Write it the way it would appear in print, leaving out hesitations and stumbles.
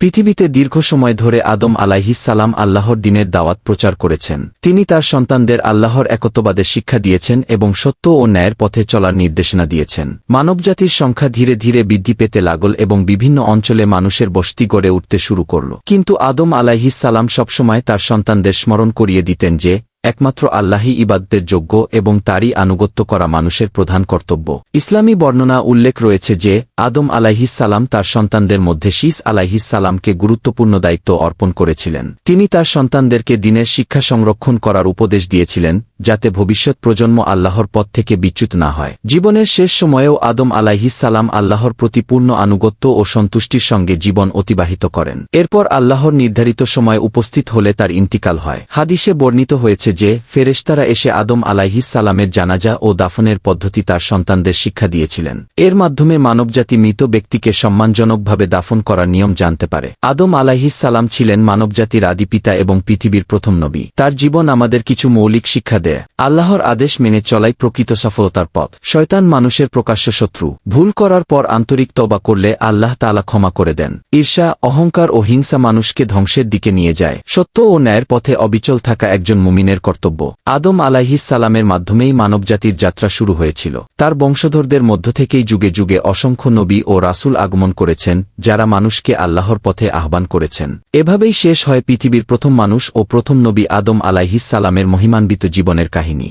পৃথিবীতে দীর্ঘ সময় ধরে আদম আলাইহিস সালাম আল্লাহর দ্বীনের দাওয়াত প্রচার করেছেন। তিনি তার সন্তানদের আল্লাহর একত্ববাদের শিক্ষা দিয়েছেন এবং সত্য ও ন্যায়ের পথে চলার নির্দেশনা দিয়েছেন। মানবজাতির সংখ্যা ধীরে ধীরে বৃদ্ধি পেতে লাগল এবং বিভিন্ন অঞ্চলে মানুষের বসতি গড়ে উঠতে শুরু করল। কিন্তু আদম আলাইহিস সালাম সবসময় তার সন্তানদের স্মরণ করিয়ে দিতেন যে একমাত্র আল্লাহই ইবাদতের যোগ্য এবং তারই আনুগত্য করা মানুষের প্রধান কর্তব্য। ইসলামী বর্ণনা উল্লেখ রয়েছে যে আদম আলাইহিস সালাম তার সন্তানদের মধ্যে শীস আলাইহিস সালামকে গুরুত্বপূর্ণ দায়িত্ব অর্পণ করেছিলেন। তিনি তার সন্তানদেরকে দ্বীনের শিক্ষা সংরক্ষণ করার উপদেশ দিয়েছিলেন যাতে ভবিষ্যৎ প্রজন্ম আল্লাহর পথ থেকে বিচ্যুত না হয়। জীবনের শেষ সময়েও আদম আলাইহিস সালাম আল্লাহর প্রতি পূর্ণ আনুগত্য ও সন্তুষ্টির সঙ্গে জীবন অতিবাহিত করেন। এরপর আল্লাহর নির্ধারিত সময় উপস্থিত হলে তার ইন্তিকাল হয়। হাদিসে বর্ণিত হয়েছে যে ফেরেশতারা এসে আদম আলাইহিস সালামের জানাজা ও দাফনের পদ্ধতি তার সন্তানদের শিক্ষা দিয়েছিলেন। এর মাধ্যমে মানবজাতি মৃত ব্যক্তিকে সম্মানজনকভাবে দাফন করার নিয়ম জানতে পারে। আদম আলাইহিস সালাম ছিলেন মানবজাতির আদিপিতা এবং পৃথিবীর প্রথম নবী। তার জীবন আমাদের কিছু মৌলিক শিক্ষা দেয়। আল্লাহর আদেশ মেনে চলাই প্রকৃত সফলতার পথ। শয়তান মানুষের প্রকাশ্য শত্রু। ভুল করার পর আন্তরিক তওবা করলে আল্লাহ তাআলা ক্ষমা করে দেন। ঈর্ষা, অহংকার ও হিংসা মানুষকে ধ্বংসের দিকে নিয়ে যায়। সত্য ও ন্যায়ের পথে অবিচল থাকা একজন মুমিনের কর্তব্য। আদম আলাইহিস সালামের মাধ্যমেই মানবজাতির যাত্রা শুরু হয়েছিল। তার বংশধরদের মধ্য থেকেই যুগে যুগে অসংখ্য নবী ও রাসূল আগমন করেছেন যারা মানুষকে আল্লাহর পথে আহ্বান করেছেন। এভাবেই শেষ হয় পৃথিবীর প্রথম মানুষ ও প্রথম নবী আদম আলাইহিস সালামের মহিমান্বিত জীবনের কাহিনী।